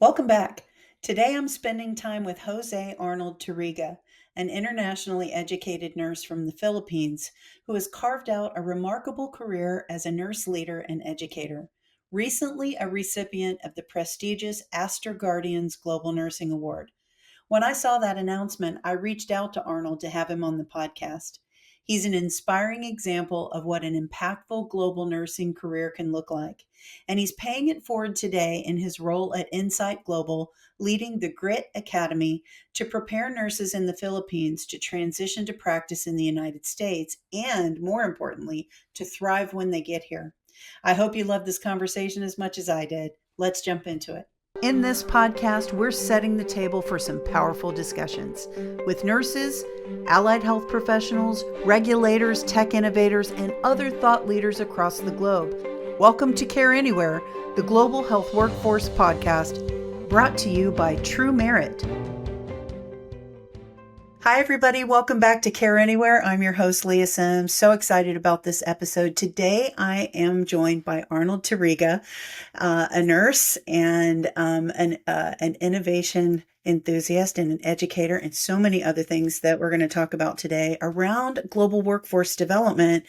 Welcome back. Today I'm spending time with Jose Arnold Tariga, an internationally educated nurse from the Philippines who has carved out a remarkable career as a nurse leader and educator. Recently, a recipient of the prestigious Aster Guardians Global Nursing Award. When I saw that announcement, I reached out to Arnold to have him on the podcast. He's an inspiring example of what an impactful global nursing career can look like. And he's paying it forward today in his role at Insight Global, leading the Grit Academy to prepare nurses in the Philippines to transition to practice in the United States and, more importantly, to thrive when they get here. I hope you love this conversation as much as I did. Let's jump into it. In this podcast, we're setting the table for some powerful discussions with nurses, allied health professionals, regulators, tech innovators, and other thought leaders across the globe. Welcome to Care Anywhere, the Global Health Workforce Podcast, brought to you by TruMerit. Hi, everybody. Welcome back to Care Anywhere. I'm your host, Lea Sims. So excited about this episode. Today, I am joined by Arnold Tariga, a nurse and an innovation enthusiast and an educator, and so many other things that we're going to talk about today around global workforce development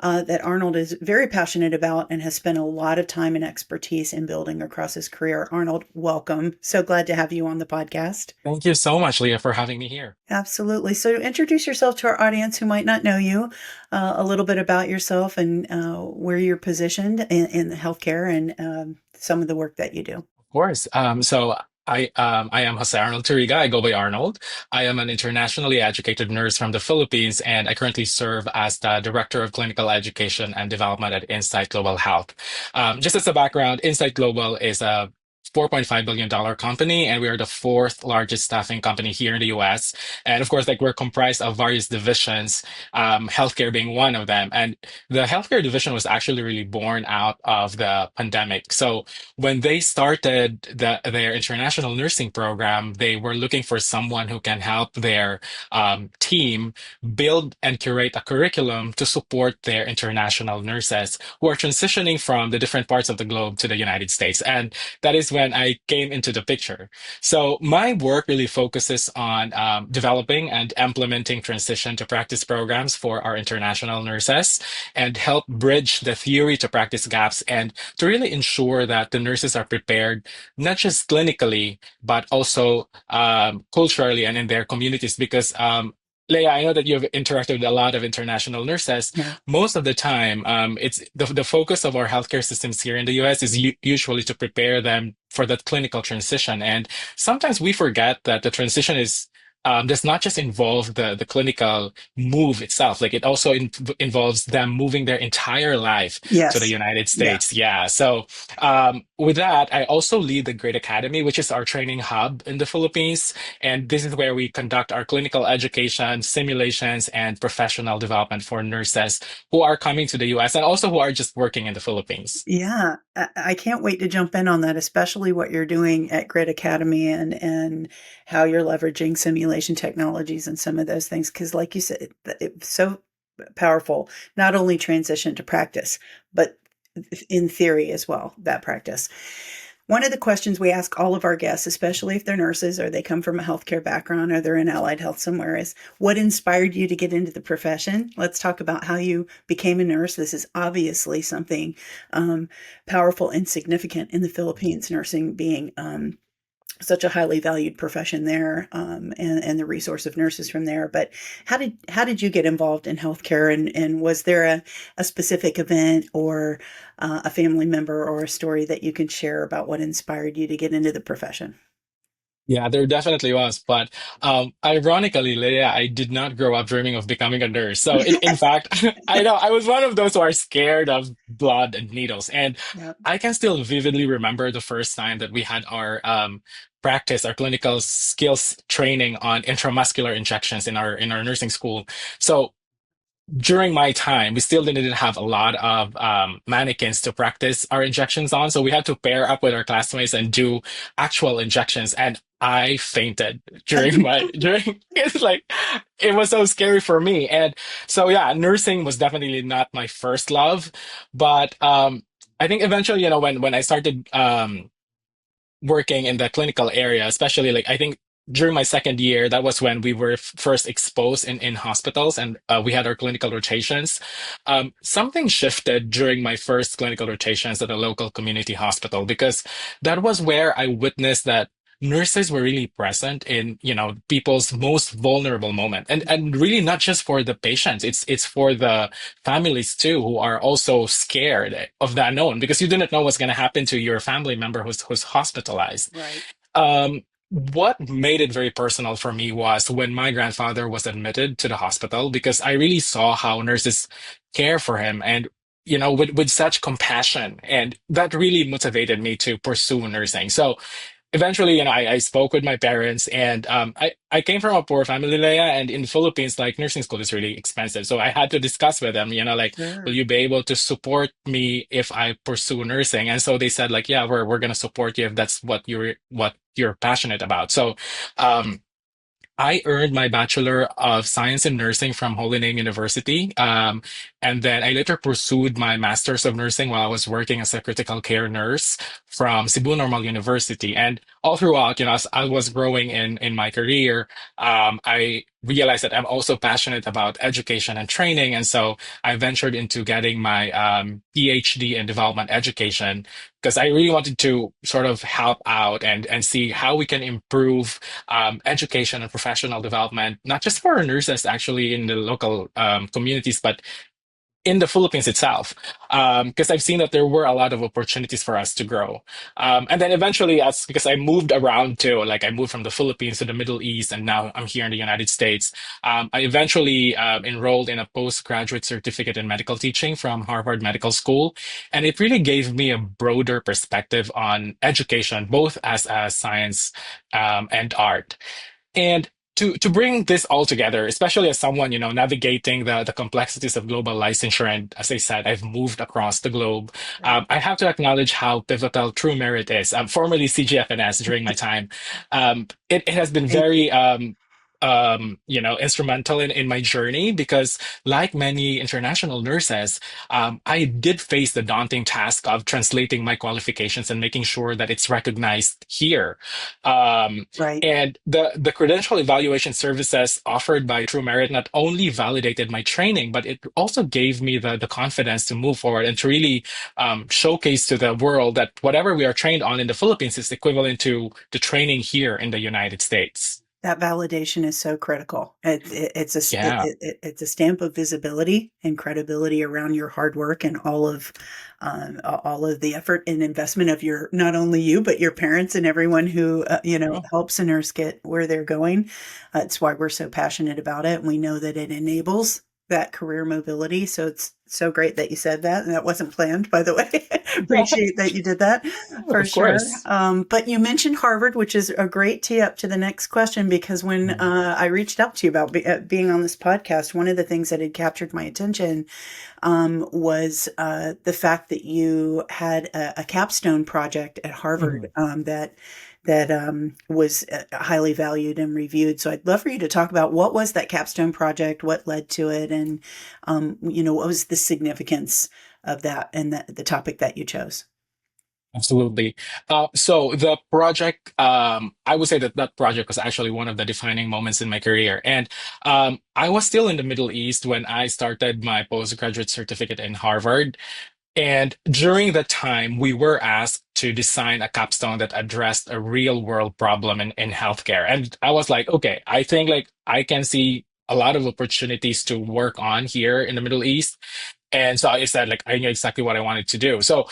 that Arnold is very passionate about and has spent a lot of time and expertise in building across his career. Arnold, welcome. So glad to have you on the podcast. Thank you so much, Leah, for having me here. Absolutely. So introduce yourself to our audience who might not know you, a little bit about yourself and where you're positioned in the healthcare and some of the work that you do. Of course. I am Jose Arnold Tariga. I go by Arnold. I am an internationally educated nurse from the Philippines, and I currently serve as the Director of Clinical Education and Development at Insight Global Health. Just as a background, Insight Global is a $4.5 billion company, and we are the fourth largest staffing company here in the US. And of course, like we're comprised of various divisions, healthcare being one of them. And the healthcare division was actually really born out of the pandemic. So when they started their international nursing program, they were looking for someone who can help their team build and curate a curriculum to support their international nurses who are transitioning from the different parts of the globe to the United States. And that is when I came into the picture. So my work really focuses on developing and implementing transition to practice programs for our international nurses and help bridge the theory to practice gaps and to really ensure that the nurses are prepared, not just clinically, but also culturally and in their communities. Because Leah, I know that you've interacted with a lot of international nurses. Yeah. Most of the time, it's the focus of our healthcare systems here in the US is usually to prepare them for that clinical transition. And sometimes we forget that the transition is does not just involve the clinical move itself. Like it also involves them moving their entire life to the Yes. United Yeah. States. Yeah. So with that, I also lead the Great Academy, which is our training hub in the Philippines. And this is where we conduct our clinical education, simulations, and professional development for nurses who are coming to the US and also who are just working in the Philippines. Yeah. I can't wait to jump in on that, especially what you're doing at Grid Academy and how you're leveraging simulation technologies and some of those things. Because, like you said, it's so powerful, not only transition to practice, but in theory as well, that practice. One of the questions we ask all of our guests, especially if they're nurses or they come from a healthcare background or they're in allied health somewhere, is what inspired you to get into the profession? Let's talk about how you became a nurse. This is obviously something powerful and significant in the Philippines, nursing being such a highly valued profession there, and the resource of nurses from there. But how did you get involved in healthcare, and was there a specific event or a family member or a story that you can share about what inspired you to get into the profession? Yeah, there definitely was. But ironically, Leia, I did not grow up dreaming of becoming a nurse. So, in fact, I know I was one of those who are scared of blood and needles. And Yeah. I can still vividly remember the first time that we had our practice, our clinical skills training on intramuscular injections in our nursing school. So, during my time, we still didn't have a lot of mannequins to practice our injections on. So we had to pair up with our classmates and do actual injections. And I fainted during it's like it was so scary for me. And so yeah, nursing was definitely not my first love. But I think eventually, when I started working in the clinical area, especially like I think during my second year, that was when we were first exposed in hospitals and we had our clinical rotations. Something shifted during my first clinical rotations at a local community hospital because that was where I witnessed that nurses were really present in, people's most vulnerable moment. And really not just for the patients, it's for the families too who are also scared of the unknown because you didn't know what's going to happen to your family member who's hospitalized. Right. What made it very personal for me was when my grandfather was admitted to the hospital because I really saw how nurses care for him and with such compassion, and that really motivated me to pursue nursing. So eventually, I spoke with my parents, and I came from a poor family, Leia, and in the Philippines, like nursing school is really expensive. So I had to discuss with them, like, will Sure. you be able to support me if I pursue nursing? And so they said, like, yeah, we're gonna support you if that's what you're passionate about. So um, I earned my Bachelor of Science in Nursing from Holy Name University. And then I later pursued my Master's of Nursing while I was working as a critical care nurse from Cebu Normal University. And all throughout, as I was growing in my career, I realized that I'm also passionate about education and training. And so I ventured into getting my PhD in development education because I really wanted to sort of help out and see how we can improve education and professional development, not just for our nurses actually in the local communities, but in the Philippines itself, because I've seen that there were a lot of opportunities for us to grow. And then eventually, as because I moved around too, like I moved from the Philippines to the Middle East, and now I'm here in the United States. I eventually enrolled in a postgraduate certificate in medical teaching from Harvard Medical School, and it really gave me a broader perspective on education, both as a science and art. And to bring this all together, especially as someone, navigating the complexities of global licensure, and as I said, I've moved across the globe, Right. I have to acknowledge how pivotal TruMerit is. Formerly CGFNS during my time. It has been Thank you. very instrumental in my journey because like many international nurses, I did face the daunting task of translating my qualifications and making sure that it's recognized here. Um, Right. and the credential evaluation services offered by TruMerit not only validated my training, but it also gave me the confidence to move forward and to really showcase to the world that whatever we are trained on in the Philippines is equivalent to the training here in the United States. That validation is so critical. Yeah. It's a stamp of visibility and credibility around your hard work and all of the effort and investment of your not only you but your parents and everyone who Oh, helps a nurse get where they're going. It's why we're so passionate about it. We know that it enables that career mobility. So it's so great that you said that, and that wasn't planned, by the way. Appreciate that you did that for of sure. course. But you mentioned Harvard, which is a great tee up to the next question because when Mm. I reached out to you about being on this podcast, one of the things that had captured my attention was the fact that you had a capstone project at Harvard Mhm. that was highly valued and reviewed. So I'd love for you to talk about what was that capstone project, what led to it, and what was the significance of that and the topic that you chose. Absolutely. So the project, I would say that that project was actually one of the defining moments in my career. And I was still in the Middle East when I started my postgraduate certificate in Harvard. And during that time, we were asked to design a capstone that addressed a real world problem in healthcare. And I was like, okay, I think like I can see a lot of opportunities to work on here in the Middle East. And so I said, like, I knew exactly what I wanted to do. So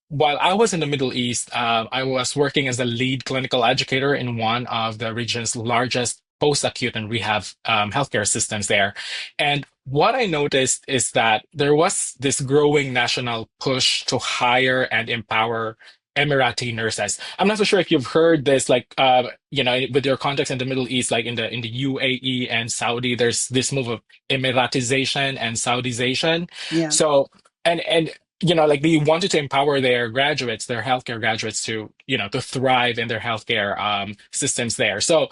while I was in the Middle East, I was working as the lead clinical educator in one of the region's largest post-acute and rehab healthcare systems there. And what I noticed is that there was this growing national push to hire and empower Emirati nurses. I'm not so sure if you've heard this, like, with your context in the Middle East, like in the UAE and Saudi, there's this move of Emiratization and Saudization. Yeah. So, and like they wanted to empower their graduates, their healthcare graduates to thrive in their healthcare systems there. So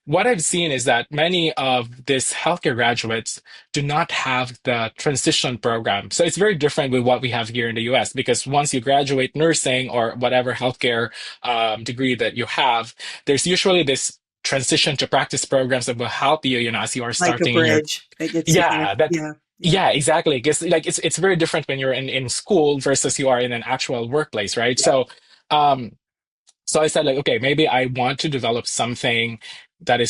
what I've seen is that many of these healthcare graduates do not have the transition program. So it's very different with what we have here in the US, because once you graduate nursing or whatever healthcare degree that you have, there's usually this transition to practice programs that will help you, as you are Like a starting in your, bridge that gets you there. yeah, that, Yeah. Yeah. yeah, exactly. Because like it's very different when you're in school versus you are in an actual workplace, right? Yeah. Um, so I said like, okay, maybe I want to develop something that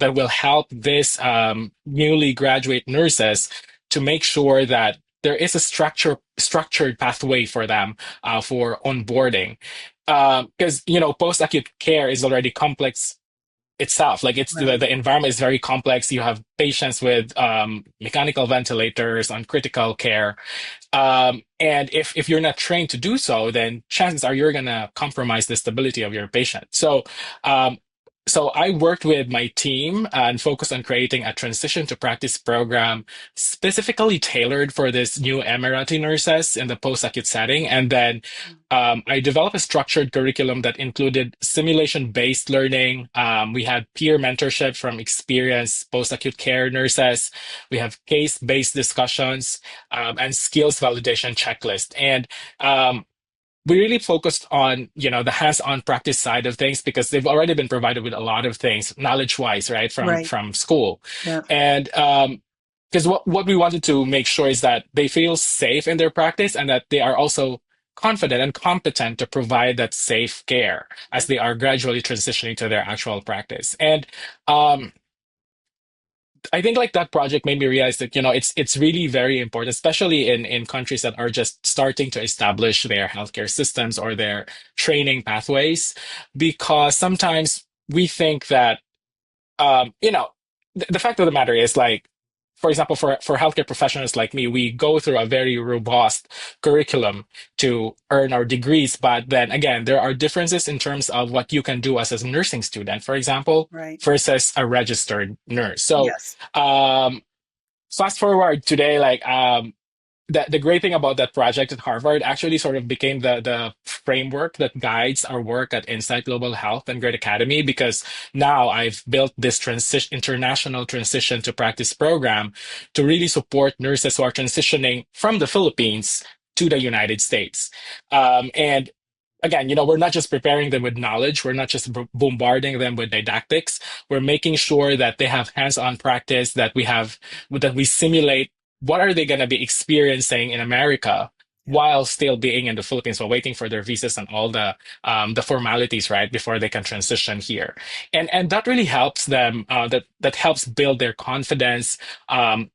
will help this newly graduate nurses to make sure that there is a structured pathway for them for onboarding. Because post-acute care is already complex itself. Like Right. the environment is very complex. You have patients with mechanical ventilators on critical care, and if you're not trained to do so, then chances are you're gonna compromise the stability of your patient. Um, so I worked with my team and focused on creating a transition to practice program specifically tailored for this new Emirati nurses in the post-acute setting. And then I developed a structured curriculum that included simulation-based learning. We had peer mentorship from experienced post-acute care nurses. We have case-based discussions and skills validation checklist. And we really focused on, the hands-on practice side of things because they've already been provided with a lot of things, knowledge-wise, right, from Right. from school. Yeah. And because what we wanted to make sure is that they feel safe in their practice and that they are also confident and competent to provide that safe care Yeah. as they are gradually transitioning to their actual practice. And um, I think like that project made me realize that it's really very important, especially in countries that are just starting to establish their healthcare systems or their training pathways, because sometimes we think that the fact of the matter is like, for example, for healthcare professionals like me, we go through a very robust curriculum to earn our degrees. But then again, there are differences in terms of what you can do as a nursing student, for example, Right. versus a registered nurse. So Yes. um, fast forward today, like the great thing about that project at Harvard actually sort of became the framework that guides our work at Insight Global Health and Great Academy, because now I've built this international transition to practice program to really support nurses who are transitioning from the Philippines to the United States. And again, we're not just preparing them with knowledge, we're not just bombarding them with didactics. We're making sure that they have hands-on practice, that we simulate what are they going to be experiencing in America Yeah. while still being in the Philippines, while waiting for their visas and all the formalities, right, before they can transition here. And that really helps them. That helps build their confidence.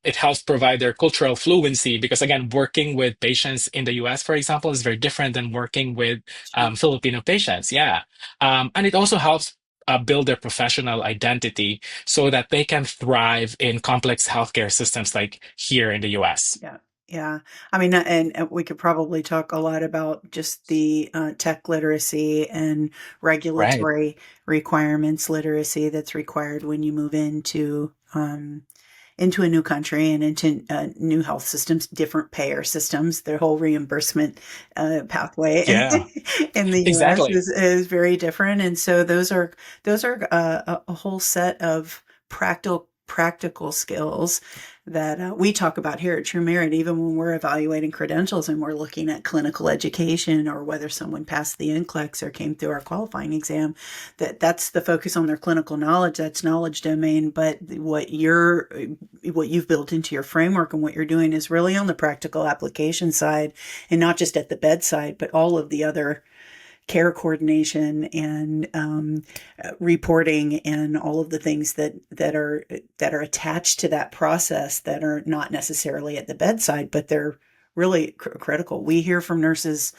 It helps provide their cultural fluency, because again, working with patients in the U.S., for example, is very different than working with Sure. Filipino patients. Yeah, and it also helps. Build their professional identity so that they can thrive in complex healthcare systems like here in the US. Yeah. Yeah. I mean, and we could probably talk a lot about just the tech literacy and Right. regulatory requirements literacy that's required when you move into a new country and into new health systems, different payer systems. Their whole reimbursement pathway Yeah, in the U.S. exactly. is very different, and so those are a whole set of practical skills that we talk about here at TruMerit, even when we're evaluating credentials and we're looking at clinical education or whether someone passed the NCLEX or came through our qualifying exam. That's the focus on their clinical knowledge. That's knowledge domain. But what you've built into your framework and what you're doing is really on the practical application side, and not just at the bedside, but all of the other care coordination and reporting and all of the things that are attached to that process that are not necessarily at the bedside, but they're really critical. We hear from nurses,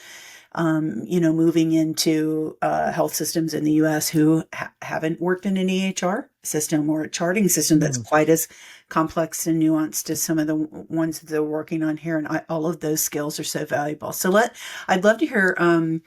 moving into health systems in the U.S. who haven't worked in an EHR system or a charting system that's Mm. quite as complex and nuanced as some of the ones that they're working on here. And all of those skills are so valuable. I'd love to hear. I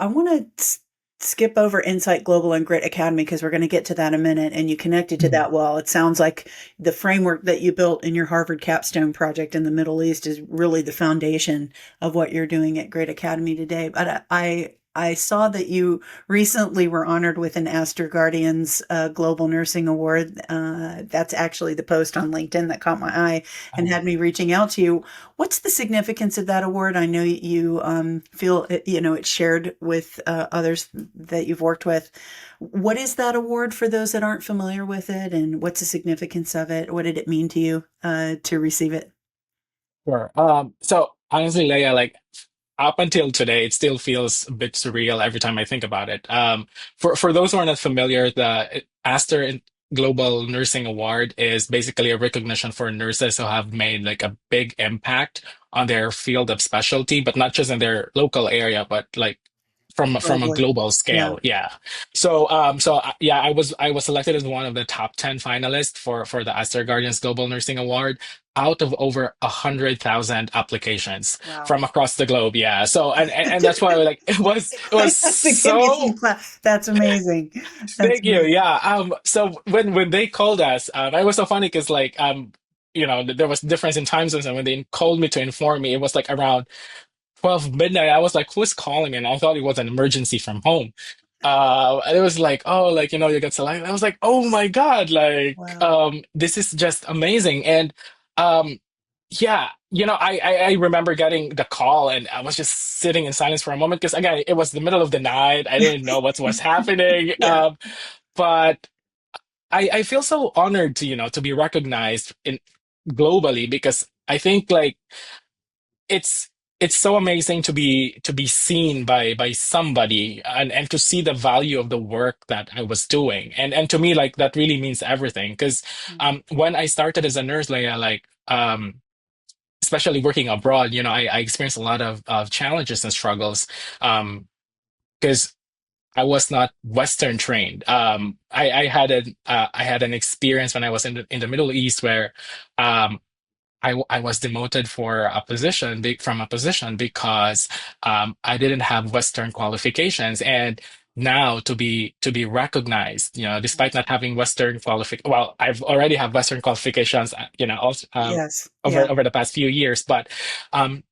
want to skip over Insight Global and Grit Academy because we're going to get to that in a minute. And you connected to Mm. that well. It sounds like the framework that you built in your Harvard capstone project in the Middle East is really the foundation of what you're doing at Grit Academy today. But I saw that you recently were honored with an Aster Guardians Global Nursing Award. That's actually the post on LinkedIn that caught my eye and Oh. had me reaching out to you. What's the significance of that award? I know you feel it's shared with others that you've worked with. What is that award for those that aren't familiar with it, and what's the significance of it? What did it mean to you to receive it? Sure. So honestly, Leia, like up until today, it still feels a bit surreal every time I think about it. For those who are not familiar, the Aster Global Nursing Award is basically a recognition for nurses who have made like a big impact on their field of specialty, but not just in their local area, but like from a Globally. global Yeah. scale. Yeah. Yeah, I was selected as one of the top 10 finalists for the Aster Guardians Global Nursing Award out of over 100,000 applications Wow. from across the globe. Yeah. So and that's why like it was I have to give you some so. clap. That's amazing. That's Thank you. amazing. Yeah. So when they called us, it was so funny because like there was difference in time zones, and when they called me to inform me, it was like around 12 midnight. I was like, who's calling me? And I thought it was an emergency from home. And it was like, oh, like, you got selected. I was like, oh my God, like, Wow. this is just amazing. And um, yeah, I remember getting the call and I was just sitting in silence for a moment because again, it was the middle of the night. I didn't know what was happening. Yeah. But I feel so honored to be recognized in globally because I think like it's it's so amazing to be seen by somebody and to see the value of the work that I was doing. And to me, like that really means everything. Because Mm. when I started as a nurse, Leia, like especially working abroad, I experienced a lot of challenges and struggles. Because I was not Western trained. I had an experience when I was in the Middle East where um, I was demoted for a position from a position because I didn't have Western qualifications. And now to be recognized, despite not having Western well, I've already have Western qualifications, also, Yes. Yeah. over the past few years, but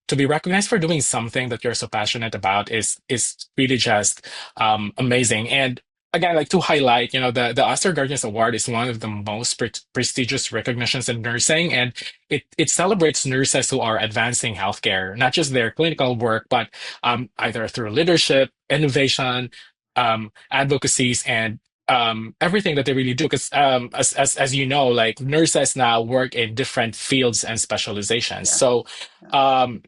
to be recognized for doing something that you're so passionate about is really just amazing. And again, like to highlight, the Oscar Guardians Award is one of the most prestigious recognitions in nursing, and it celebrates nurses who are advancing healthcare, not just their clinical work, but either through leadership, innovation, advocacies, and everything that they really do. Because as you know, like nurses now work in different fields and specializations. Yeah. So. Yeah. Um,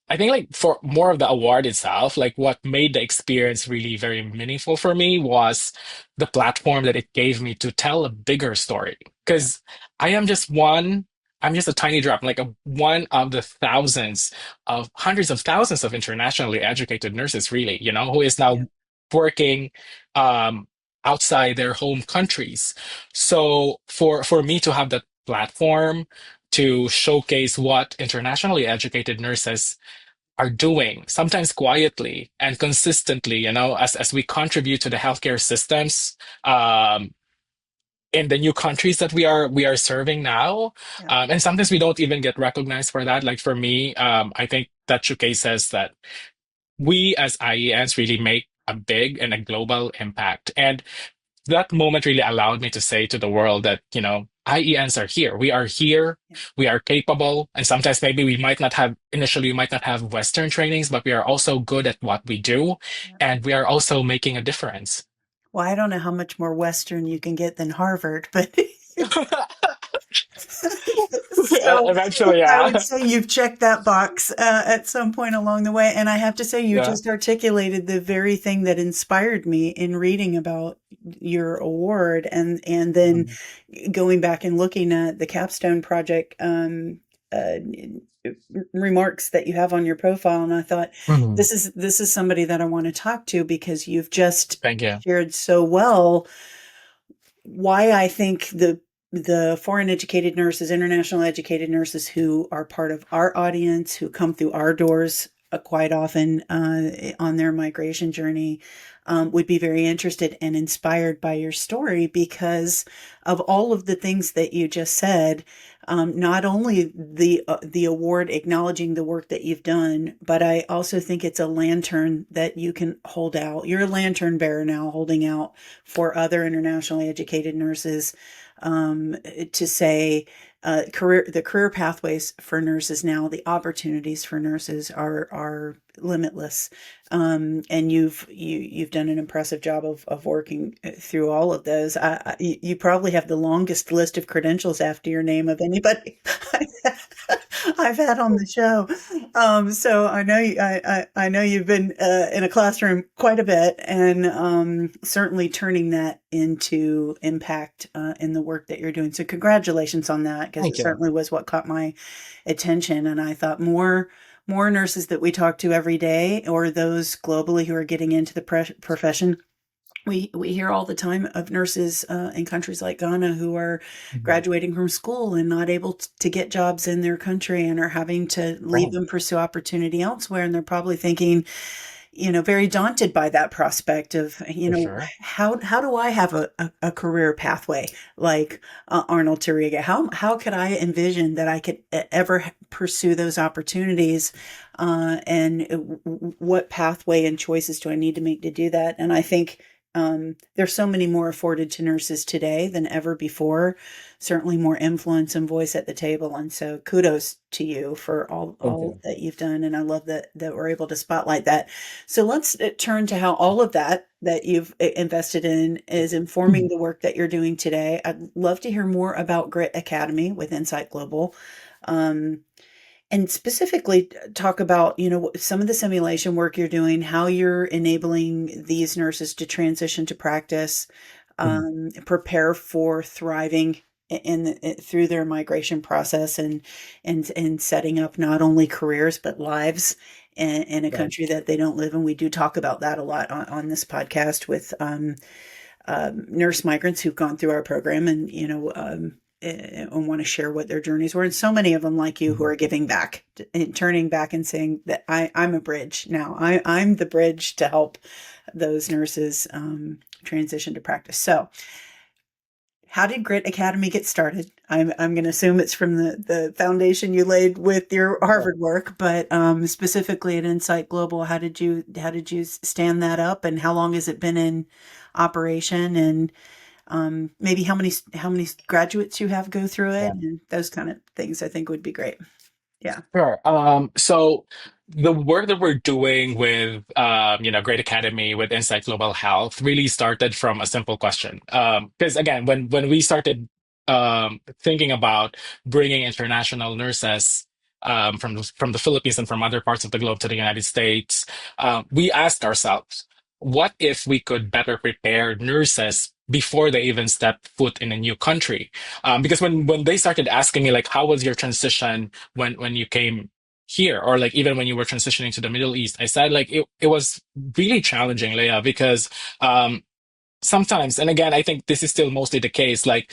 I think like for more of the award itself, like what made the experience really very meaningful for me was the platform that it gave me to tell a bigger story. Yeah. Because I am just I'm just a tiny drop, like one of the thousands of hundreds of thousands of internationally educated nurses, really, who is Yeah. now working um, outside their home countries. So for me to have that platform to showcase what internationally educated nurses are doing, sometimes quietly and consistently, as we contribute to the healthcare systems um, in the new countries that we are serving now. Yeah. And sometimes we don't even get recognized for that. Like for me, I think that showcases that we as IENs really make a big and a global impact. And that moment really allowed me to say to the world that, IENs are here. We are here. Yeah. We are capable. And sometimes maybe we might not have Western trainings, but we are also good at what we do. Yeah. And we are also making a difference. Well, I don't know how much more Western you can get than Harvard, but so Eventually, I yeah. would say you've checked that box at some point along the way. And I have to say, you Yeah. just articulated the very thing that inspired me in reading about your award, and then Mhm. going back and looking at the capstone project uh, remarks that you have on your profile. And I thought, Mhm. this is somebody that I want to talk to, because you've just Thank you. shared so well why I think the foreign educated nurses, international educated nurses who are part of our audience, who come through our doors, quite often on their migration journey would be very interested and inspired by your story because of all of the things that you just said. Not only the award acknowledging the work that you've done, but I also think it's a lantern that you can hold out. You're a lantern bearer now, holding out for other internationally educated nurses to say the career pathways for nurses now, the opportunities for nurses are limitless. And you've done an impressive job of working through all of those. You probably have the longest list of credentials after your name of anybody I've had on the show. So I know you've been in a classroom quite a bit, and certainly turning that into impact in the work that you're doing. So congratulations on that, because it Thank you. certainly was what caught my attention. And I thought more nurses that we talk to every day, or those globally who are getting into the profession. We hear all the time of nurses in countries like Ghana who are Mhm. graduating from school and not able to get jobs in their country and are having to leave Right. and pursue opportunity elsewhere. And they're probably thinking, very daunted by that prospect of, For sure. how do I have a career pathway like Arnold Tariga? How could I envision that I could ever pursue those opportunities? And what pathway and choices do I need to make to do that? And I think there's so many more afforded to nurses today than ever before. Certainly more influence and voice at the table. And so kudos to you for Thank all you. that you've done. And I love that we're able to spotlight that. So let's turn to how all of that you've invested in is informing Mhm. the work that you're doing today. I'd love to hear more about Grit Academy with Insight Global. Um, and specifically talk about, some of the simulation work you're doing, how you're enabling these nurses to transition to practice, Mhm. prepare for thriving through their migration process, and setting up not only careers but lives in a Right. country that they don't live in. We do talk about that a lot on this podcast with nurse migrants who've gone through our program, and and want to share what their journeys were. And so many of them, like you, who Mhm. are giving back and turning back and saying that I'm a bridge now. I'm the bridge to help those nurses transition to practice. So how did Grit Academy get started? I'm going to assume it's from the foundation you laid with your Sure. Harvard work, but specifically at Insight Global, how did you stand that up, and how long has it been in operation, and maybe how many graduates you have go through it, Yeah. and those kind of things I think would be great. Yeah. Sure. So the work that we're doing with, Great Academy with Insight Global Health really started from a simple question. Because again, when we started thinking about bringing international nurses from the Philippines and from other parts of the globe to the United States, we asked ourselves, what if we could better prepare nurses before they even step foot in a new country? Because when they started asking me like, how was your transition when you came here, or like even when you were transitioning to the Middle East, I said like it was really challenging, Leah, because um sometimes, and again, I think this is still mostly the case, like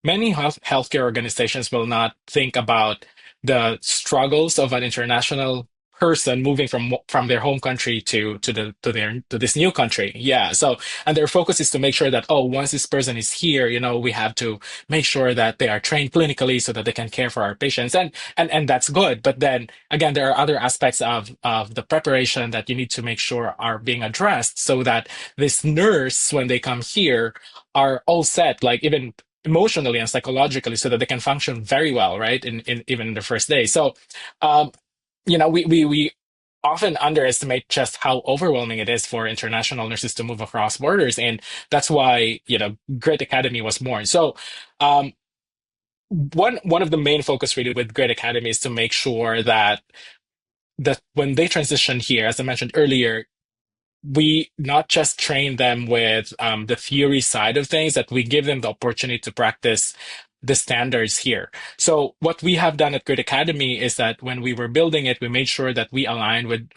many healthcare organizations will not think about the struggles of an international person moving from their home country to this new country. Yeah. So, and their focus is to make sure that, oh, once this person is here, we have to make sure that they are trained clinically so that they can care for our patients. And that's good. But then again, there are other aspects of the preparation that you need to make sure are being addressed so that this nurse, when they come here, are all set, like even emotionally and psychologically, so that they can function very well, right? In even in the first day. So, um, we often underestimate just how overwhelming it is for international nurses to move across borders, and that's why Great Academy was born. So, um, one of the main focus really with Great Academy is to make sure that when they transition here, as I mentioned earlier, we not just train them with the theory side of things, that we give them the opportunity to practice the standards here. So what we have done at Grid Academy is that when we were building it, we made sure that we aligned with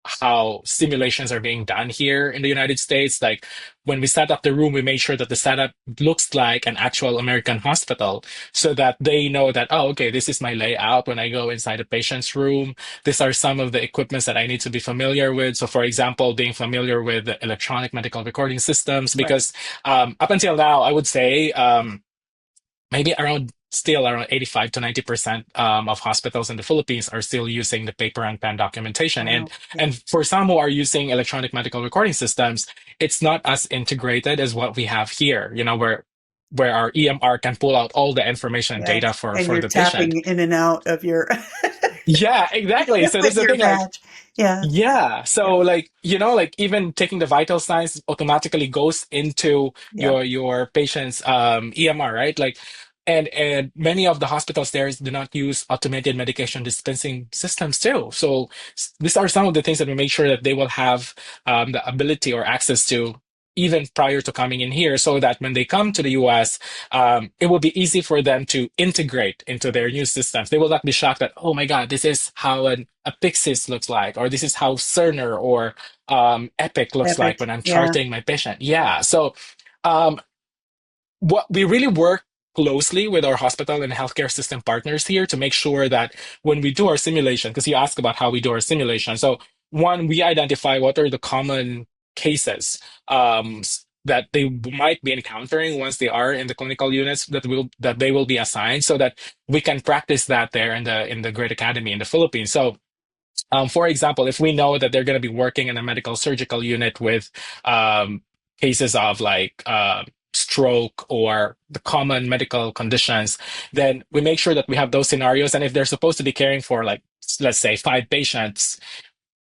how simulations are being done here in the United States. Like when we set up the room, we made sure that the setup looks like an actual American hospital so that they know that, oh, okay, this is my layout when I go inside a patient's room. These are some of the equipments that I need to be familiar with. So, for example, being familiar with the electronic medical recording systems, Right. because up until now, I would say, maybe around still around 85 to 90% of hospitals in the Philippines are still using the paper and pen documentation. Wow. Yeah. And for some who are using electronic medical recording systems, it's not as integrated as what we have here, you know, where our EMR can pull out all the information and data Yes. And for you're the patient. tapping in and out of your Yeah, exactly. So that's with the your thing, like, badge. Yeah. yeah. Yeah. So like, you know, like even taking the vital signs automatically goes into Yeah. your patient's EMR, right? Like and many of the hospitals there do not use automated medication dispensing systems too. So these are some of the things that we make sure that they will have the ability or access to even prior to coming in here so that when they come to the US, it will be easy for them to integrate into their new systems. They will not be shocked that, oh my God, this is how a Pyxis looks like, or this is how Cerner or Epic looks like Epic. when I'm Yeah. charting my patient. Yeah. So um, what we really work closely with our hospital and healthcare system partners here to make sure that when we do our simulation, because you asked about how we do our simulation. So one, we identify what are the common cases that they might be encountering once they are in the clinical units that they will be assigned, so that we can practice that there in the Great Academy in the Philippines. So for example, if we know that they're going to be working in a medical surgical unit with cases of like stroke or the common medical conditions, then we make sure that we have those scenarios. And if they're supposed to be caring for, like, let's say 5 patients,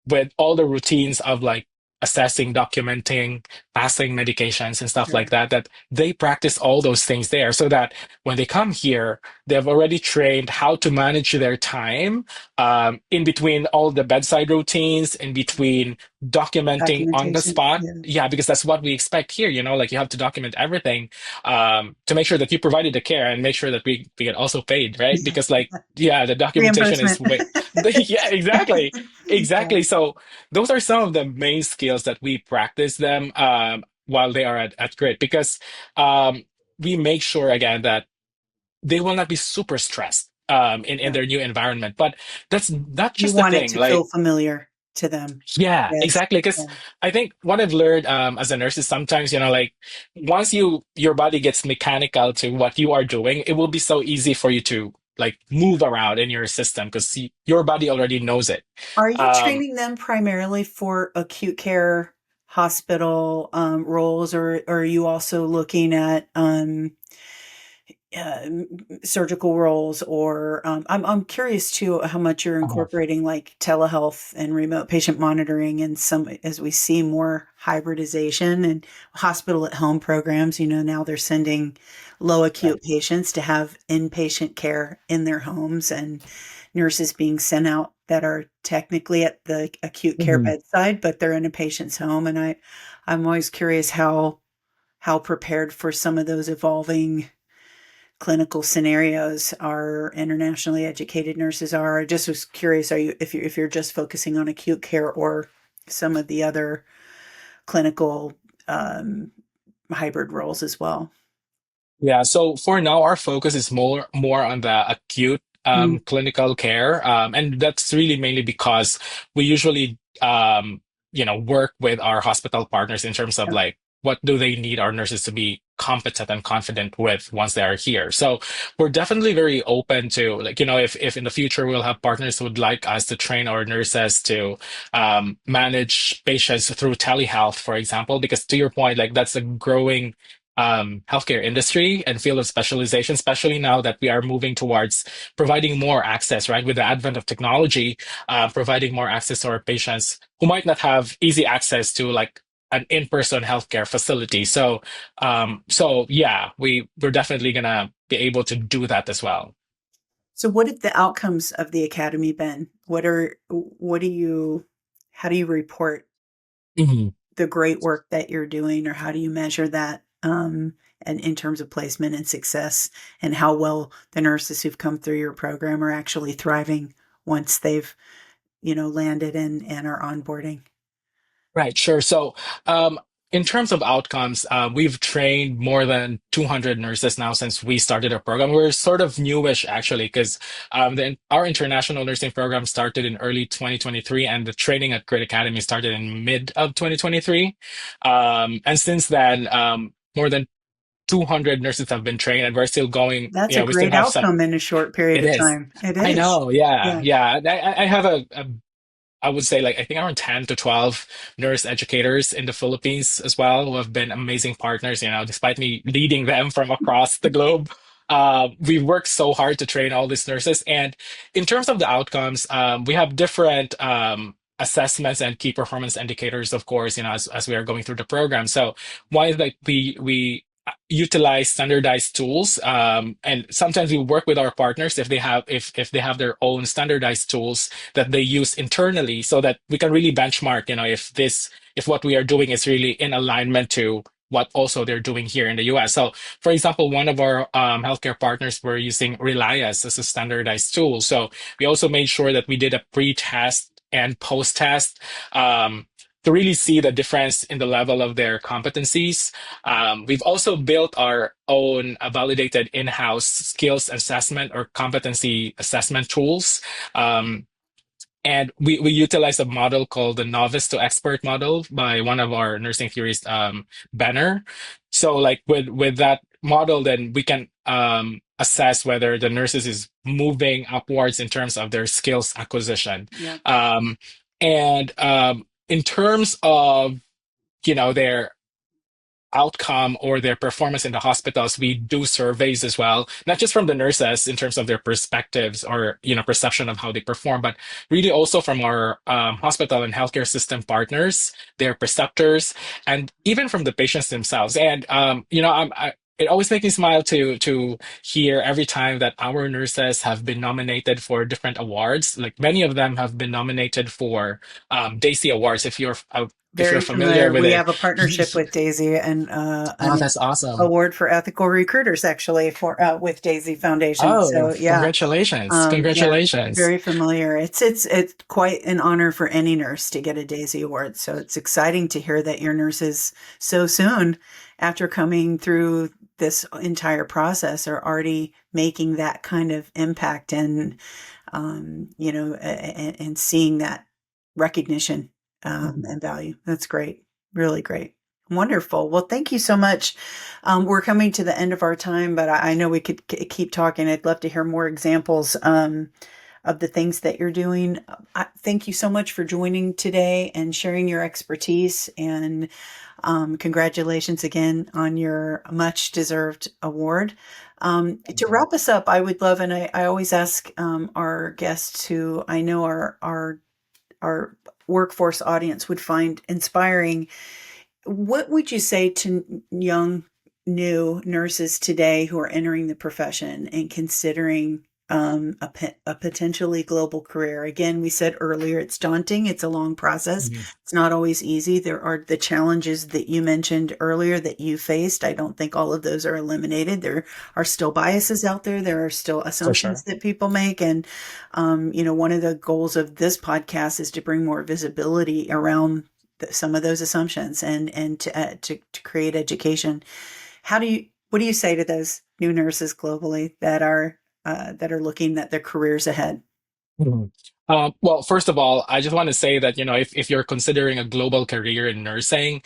with all the routines of like assessing, documenting, passing medications and stuff like Sure. that, that they practice all those things there so that when they come here, they've already trained how to manage their time in between all the bedside routines, in between documenting on the Documentation. spot. Yeah. Yeah, because that's what we expect here, you know, like you have to document everything to make sure that you provided the care and make sure that we get also paid, right? Because like, yeah, the documentation is Reimbursement. way, yeah, exactly. Yeah. Exactly. So those are some of the main skills that we practice them while they are at grit, because um, we make sure again that they will not be super stressed in Yeah. their new environment. But that's not You just the want it thing. to feel Like, familiar to them. yeah, Yes. exactly. Because Yeah. I think what I've learned as a nurse is sometimes, you know, like once your body gets mechanical to what you are doing, it will be so easy for you to like move around in your system because your body already knows it. Are you Um, training them primarily for acute care hospital roles, or are you also looking at uh, surgical roles, or I'm curious too how much you're uh-huh. incorporating like telehealth and remote patient monitoring, and some as we see more hybridization and hospital at home programs. You know, now they're sending low Right. acute patients to have inpatient care in their homes, and nurses being sent out that are technically at the acute care Mhm. bedside, but they're in a patient's home. And I'm always curious how prepared for some of those evolving clinical scenarios our internationally educated nurses are. I just was curious, are you if you're just focusing on acute care or some of the other clinical um, hybrid roles as well? Yeah, so for now, our focus is more on the acute Mm, clinical care, and that's really mainly because we usually you know work with our hospital partners in terms of yeah. like what do they need our nurses to be competent and confident with once they are here. So we're definitely very open to, like, you know, if in the future we'll have partners who would like us to train our nurses to manage patients through telehealth, for example, because to your point, like that's a growing healthcare industry and field of specialization, especially now that we are moving towards providing more access, right? With the advent of technology, providing more access to our patients who might not have easy access to like an in-person healthcare facility. So yeah, we're definitely gonna be able to do that as well. So what have the outcomes of the academy been? What do you how do you report Mhm. the great work that you're doing, or how do you measure that and in terms of placement and success, and how well the nurses who've come through your program are actually thriving once they've landed and are onboarding? Right, sure. So, in terms of outcomes, we've trained more than 200 nurses now since we started our program. We're sort of newish, actually, because our international nursing program started in early 2023, and the training at Grid Academy started in mid of 2023. And since then, more than 200 nurses have been trained, and we're still going. That's a We still great have some. outcome in a short period It of is. time. It I is. know. Yeah, Yeah. yeah. I have a I would say like I think around 10 to 12 nurse educators in the Philippines as well who have been amazing partners, despite me leading them from across the globe. We've worked so hard to train all these nurses. And in terms of the outcomes, we have different assessments and key performance indicators, of course, as we are going through the program. So one is like we utilize standardized tools, and sometimes we work with our partners if they have their own standardized tools that they use internally so that we can really benchmark, if what we are doing is really in alignment to what also they're doing here in the US. So, for example, one of our healthcare partners were using Relias as a standardized tool. So we also made sure that we did a pre-test and post-test to really see the difference in the level of their competencies. We've also built our own validated in-house skills assessment or competency assessment tools. And we utilize a model called the novice to expert model by one of our nursing theorists, Benner. So like with that model, then we can assess whether the nurses is moving upwards in terms of their skills acquisition. Yeah. And in terms of their outcome or their performance in the hospitals, we do surveys as well, not just from the nurses in terms of their perspectives or perception of how they perform, but really also from our hospital and healthcare system partners, their preceptors, and even from the patients themselves. And it always makes me smile to hear every time that our nurses have been nominated for different awards. Like many of them have been nominated for Daisy Awards. If you're Very familiar familiar. with We it. have a partnership with Daisy and Oh, an that's awesome. award for ethical recruiters actually for with Daisy Foundation. Oh, So yeah, congratulations. yeah, Congratulations. very familiar. It's quite an honor for any nurse to get a Daisy Award. So it's exciting to hear that your nurses so soon after coming through this entire process are already making that kind of impact and and seeing that recognition Mhm. and value. That's great. Really great. Wonderful. Well, thank you so much. We're coming to the end of our time, but I know we could keep talking. I'd love to hear more examples of the things that you're doing. Thank you so much for joining today and sharing your expertise. And congratulations again on your much deserved award. Thank To you. wrap us up, I would love, and I always ask our guests who I know our workforce audience would find inspiring. What would you say to young, new nurses today who are entering the profession and considering a potentially global career? Again, we said earlier, it's daunting. It's a long process. Mhm. It's not always easy. There are the challenges that you mentioned earlier that you faced. I don't think all of those are eliminated. There are still biases out there. There are still For assumptions sure. that people make. And, one of the goals of this podcast is to bring more visibility around some of those assumptions and to create education. What do you say to those new nurses globally that are looking at their careers ahead? Mhm. Well, first of all, I just want to say that, if you're considering a global career in nursing,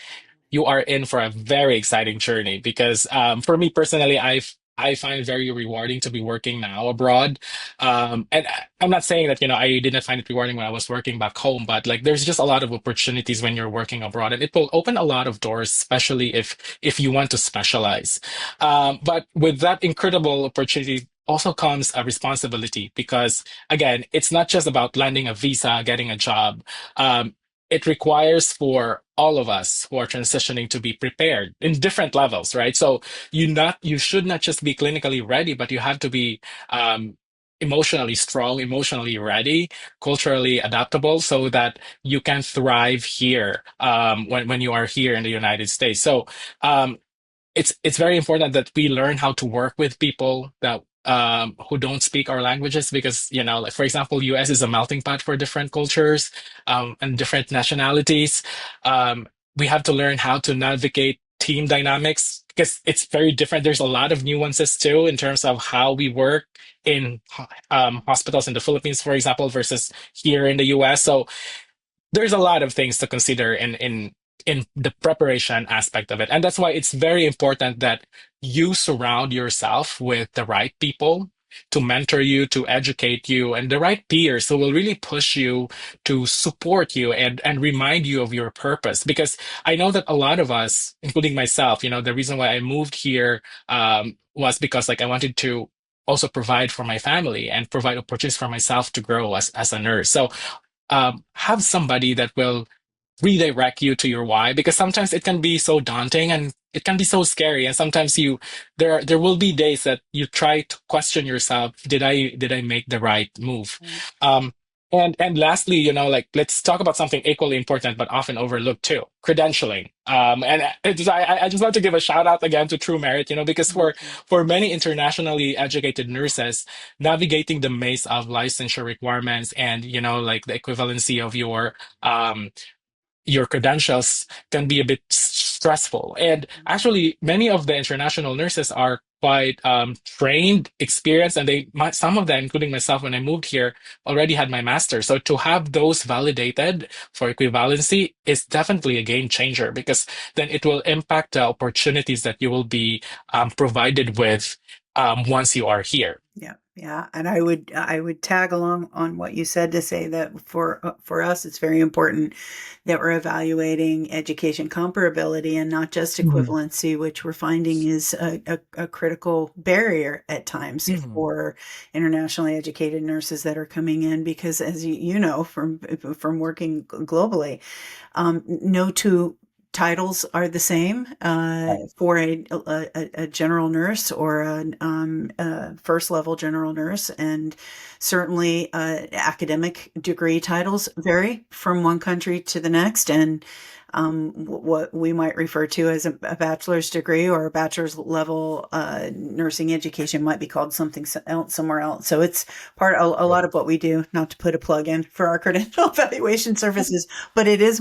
you are in for a very exciting journey because for me personally, I find it very rewarding to be working now abroad. And I'm not saying that, I didn't find it rewarding when I was working back home, but like there's just a lot of opportunities when you're working abroad, and it will open a lot of doors, especially if you want to specialize. But with that incredible opportunity also comes a responsibility because again, it's not just about landing a visa, getting a job. Um, it requires for all of us who are transitioning to be prepared in different levels, right? So you should not just be clinically ready, but you have to be emotionally strong, emotionally ready, culturally adaptable, so that you can thrive here when you are here in the United States. So um, it's very important that we learn how to work with people, that who don't speak our languages because, like for example, US is a melting pot for different cultures and different nationalities. We have to learn how to navigate team dynamics because it's very different. There's a lot of nuances too in terms of how we work in hospitals in the Philippines, for example, versus here in the US. So there's a lot of things to consider in the preparation aspect of it, and that's why it's very important that you surround yourself with the right people to mentor you, to educate you, and the right peers who will really push you, to support you, and remind you of your purpose. Because I know that a lot of us, including myself, the reason why I moved here was because like I wanted to also provide for my family and provide opportunities for myself to grow as a nurse. So have somebody that will redirect you to your why, because sometimes it can be so daunting and it can be so scary, and sometimes there will be days that you try to question yourself, did I make the right move? Right. um and lastly, like let's talk about something equally important but often overlooked too: credentialing. And I just want to give a shout out again to TruMerit, because Me for too. for many internationally educated nurses, navigating the maze of licensure requirements and like the equivalency of your credentials can be a bit stressful. And actually, many of the international nurses are quite trained, experienced, and some of them, including myself, when I moved here, already had my master's. So to have those validated for equivalency is definitely a game changer, because then it will impact the opportunities that you will be provided with once you are here. Yeah, yeah, and I would tag along on what you said to say that for us, it's very important that we're evaluating education comparability and not just Mhm. equivalency, which we're finding is a critical barrier at times Mhm. for internationally educated nurses that are coming in, because as you know from working globally, no two titles are the same Right. for a general nurse or a first level general nurse. And certainly academic degree titles vary from one country to the next. And what we might refer to as a bachelor's degree or a bachelor's level nursing education might be called something else somewhere else. So it's a lot of what we do, not to put a plug in for our credential evaluation services, but it is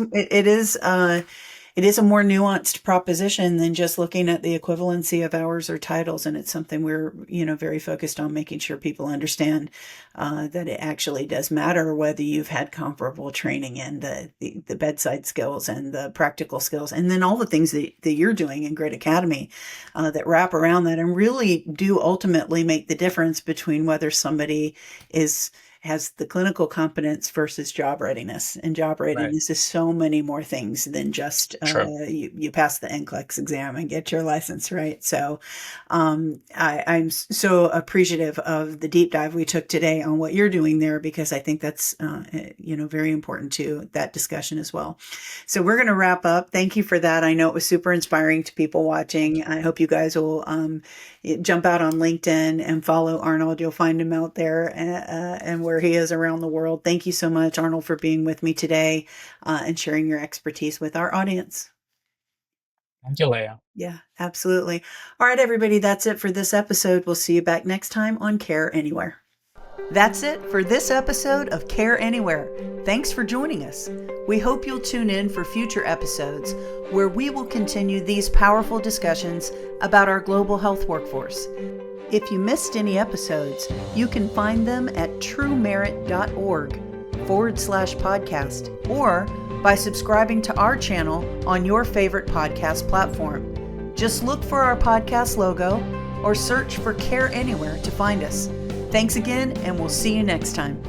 a more nuanced proposition than just looking at the equivalency of hours or titles, and it's something we're very focused on making sure people understand that it actually does matter whether you've had comparable training in the bedside skills and the practical skills, and then all the things that you're doing in Grid Academy that wrap around that and really do ultimately make the difference between whether somebody is has the clinical competence versus job readiness. And job Right. readiness is so many more things than just True. you pass the NCLEX exam and get your license, right? So I'm so appreciative of the deep dive we took today on what you're doing there, because I think that's very important to that discussion as well. So we're going to wrap up. Thank you for that. I know it was super inspiring to people watching. I hope you guys will jump out on LinkedIn and follow Arnold. You'll find him out there and where he is around the world. Thank you so much, Arnold, for being with me today and sharing your expertise with our audience. Thank you, Leah. Yeah, absolutely. All right, everybody, that's it for this episode. We'll see you back next time on Care Anywhere. That's it for this episode of Care Anywhere. Thanks for joining us. We hope you'll tune in for future episodes where we will continue these powerful discussions about our global health workforce. If you missed any episodes, you can find them at trumerit.org/podcast or by subscribing to our channel on your favorite podcast platform. Just look for our podcast logo or search for Care Anywhere to find us. Thanks again, and we'll see you next time.